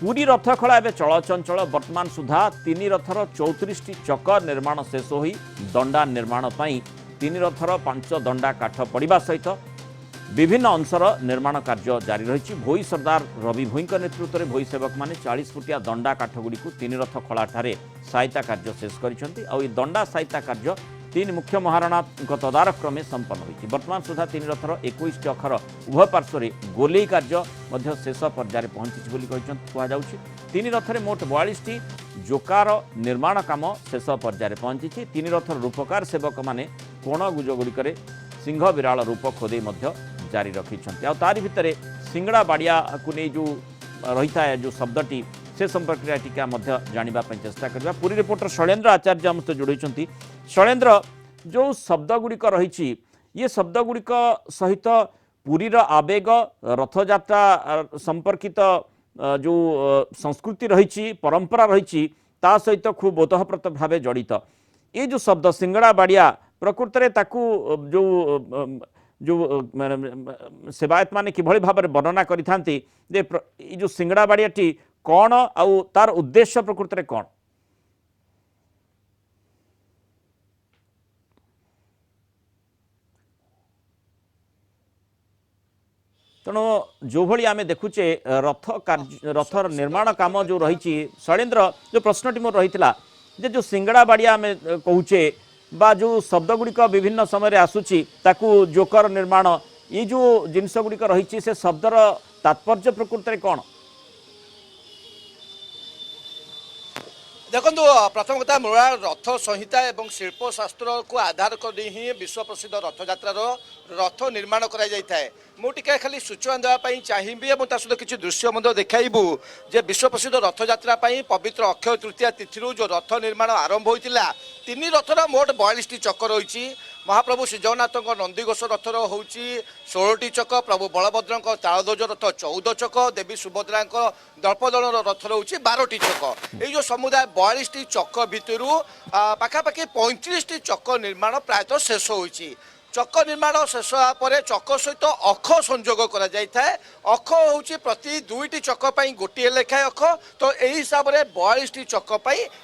पुरी रथखला एवं चलचंचल वर्तमान सुधा तीन रथर 34 चक निर्माण शेष हो दंडा निर्माण तीन रथर 5 दंडा काठ पड़ा सहित विभिन्न अंशर निर्माण कार्य जारी रही। भोई सरदार रवि भोई नेतृत्व में भोई सेवक मैंने 40 फुटिया दंडा काठगुड़ी तीन रथ खलाठारे सहायता कार्य शेष कर दंडा सहायता कार्य तीन मुख्य महाराणा तदारख क्रमे संपन्न होती। वर्तमान सुधा तीन रथर 21 अखर उभय पार्श्व गोलेई कार्य शेष पर्यायर पहुंची कहु। तीन रथरे मोट 42 जोकार निर्माण काम शेष पर्यायर पहुंची। तीन रथर रूपकार सेवक माने कोण गुजगुड़िक सिंह विराल रूप खोदे जारी रखिंट। तारी भितर सिंगड़ा बाड़िया को नहीं जो रही है जो शब्दटी से संपर्क टीका जानापी चेष्टा करवा। पुरी रिपोर्टर शैलेन्द्र आचार्य आम सहित जोड़ी। शैलेन्द्र, जो शब्द गुड़िक रही ये शब्द गुड़िक सहित पुरीर आवेग रथयात्रा संपर्कित जो संस्कृति रही परंपरा रही सहित खूब ओतःप्रत भाव जड़ित ये जो शब्द सिंगड़ा बाड़िया प्रकृत में जो जो सेवायत माने कि भाव में वर्णना करि जो सिंगड़ा बाड़ियाटी कौन आउ तार उद्देश्य प्रकृत में कौन? तेणु जो भाई आम देखुचे रथ निर्माण काम जो रही शैलेन्द्र जो प्रश्नटी मोर रही जो सिंगड़ा बाड़िया आम कहूचे बा जो शब्द गुड़िक विभिन्न समय आसूची ताकू जोकर निर्माण ये जो जिनस गुड़िक रही से शब्दर तात्पर्य प्रकृत में कौन? देखो प्रथम कथा मूला रथ संहिता एवं शिल्पशास्त्र को आधार कर ही विश्व प्रसिद्ध रथयात्रार रथ निर्माण कराए। मुझे खाली सूचना देवाई चाहिए और सहित किसी दृश्य देखू जे विश्व प्रसिद्ध रथयात्रा पवित्र अक्षय तृतीया तिथि जो रथ निर्माण आरंभ होता तीन रथर मोट 42 चक रही। महाप्रभु श्री जगन्नाथ नंदीघोष रथर हूँ 16टी चक, प्रभु बलभद्र तालध्वज रथ 14 चक, देवी सुभद्रा दर्पदलन रथर हूँ 12टी चक। ये समुदाय 42 चक भितर पाखापाखि 35 चक निर्माण प्रायतः शेष होती। चक निर्माण शेष होगापर चक सहित अख संजोग कर अख हूँ प्रति 2टी चक गोटे लेखाएं अख तो यही हिसाब से 42 चक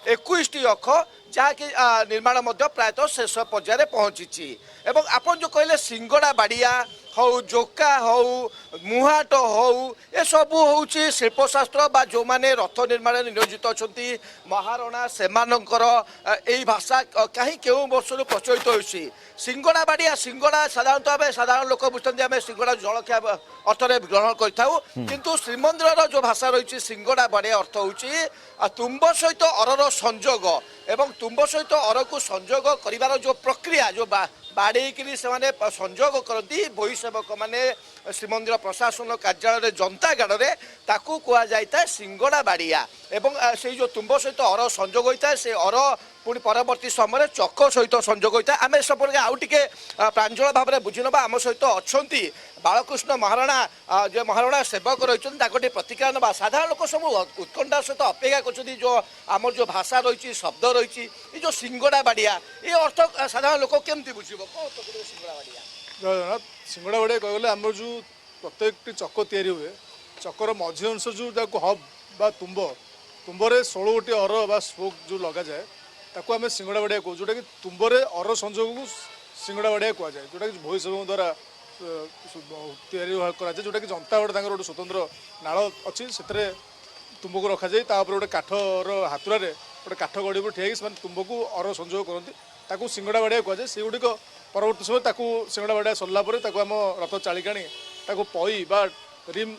21 अख जहाँकि निर्माण प्रायतः शेष पर्यायर पहुँची। एवं आपन जो कहले सिंगड़ा बाड़िया हौ जोका हौ मुहाट हौ ये सब हूँ शिल्पशास्त्र बा जो माने रथ निर्माण नियोजित अच्छा महारणा से भाषा कहीं क्यों वर्ष प्रचलित होती। सिंगड़ा बाड़िया सिंगड़ा साधारणतः भाव साधारण लोक बुझते आम सिंगड़ा जलखिया अर्थरे ग्रहण करूँ श्रीमंदिर जो भाषा रही सिंगड़ा बाड़िया अर्थ हूँ तुम्ब सहित अरर संजोग एवं तुम्ब सहित अर को संजोग कर जो प्रक्रिया जो बाड़े से संजोग करती भोई सेवक मैंने श्रीमंदिर प्रशासन कार्यालय जनता गाड़े ताकू कहुए सिंगड़ा बाड़िया एवं से जो तुम्ब सहित अर संजोग होता है से अर पुणी परवर्ती समय चक सहित संजोग होता है। आम संपर्क आउ टे प्रांजल भाव में बुझी ना आम सहित अच्छा बालकृष्ण महाराणा जो महाराणा सेवक रही प्रतिक्रिया ना साधारण लोक सब उत्कंठा सहित अपेक्षा कर जो आम जो भाषा रही शब्द रही ये जो सिंगड़ा बाड़िया ये अर्थ साधारण लोक केमती बुझे कौन सिंगड़ा बाड़िया? सिंगड़ा बाड़िया कहले आम जो प्रत्येक चक तैयारी हुए चकर मझी अंश जो हब बा तुम्बरे 16 गोटी अर बा स्पोक जो लग जाए ताको आम सिंगड़ा बाड़िया कहूँ जोटा कि तुम्बरे अर संजोग को सिंगड़ा बाड़िया कहुए जोटा कि भोई सेवक द्वारा तैयारी कराए जोटा कि जनता गोटे गोटे स्वतंत्र नाल अच्छी से तुम्ब को रखा जाए गोटे काठर हाथुरा गोटे काठ गड़ी पर ठिया कि तुम्ब को अर संजोग करती ताकू सिंगड़ा बाड़िया कहुए से गुड़िक परवर्ती समय ताकू सिंगड़ा बाड़िया सरला आम रथ चालिक आनी पई बा रिम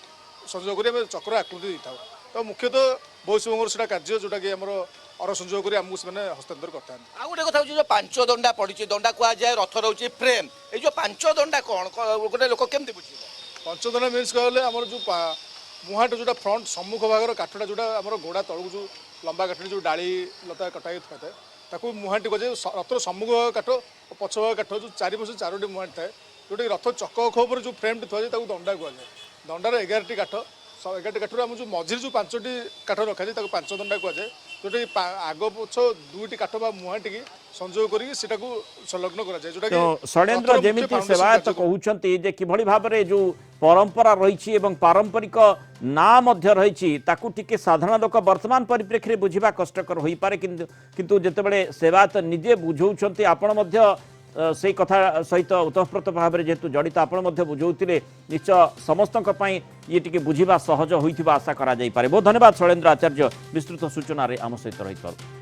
संजोग कर चक्र आकृति देता तो मुख्यतः भोई सेवक से कार्य जोटा कि आम अर संजोग कर आमको से हस्तांतर करता है। आउ गोटे कथा जो 5 दंडा पड़ी दंडा कहुए रथ रोचे फ्रेम ये जो 5 दंडा कौन गोटे लोक केमती बुझे? 5 दंडा मीन्स कहले आम जो मुहाट जो फ्रंट सम्मुख भागर काठटा जोटा आम गोड़ा तलू जो लंबा काठ जो डाली लता कटाई था ताकू मुहाटी कहे रथर सम्मुख काठ और पछ भाग काठ जो 4 पार्श्व 4टी मुहाट थाए जोटा कि रथ चक अख जो फ्रेम थी दंडा कहुए दंडार 11टी काठ एगारटी काठर आम जो मझिर जो 5टी काठ रखा जाए 5 दंडा कहुए जोटा कि आग पछ 2टी काठ मुहाटी की संजोग करके संलग्न कराए जोटा तो षडेन्द्र जेमिति सेवायत कहउछंती जे किभଳି भाबरे जो परंपरा रही एवं पारंपरिक ना मध्य रही ताकू टिके साधारण लोक वर्तमान परिप्रेक्षी में बुझा कष्टकर हो पारे किंतु जितेबाला सेवायत निजे बुझाउछंती आपण मध्य से कथा सहित उतप्रोत भाव में जेहेतु जड़ित आपड़ बुझाते निश्चय समस्त ये टी बुझा सहज होता आशा करा बहुत धन्यवाद शैलेन्द्र आचार्य विस्तृत सूचना आम सहित रही।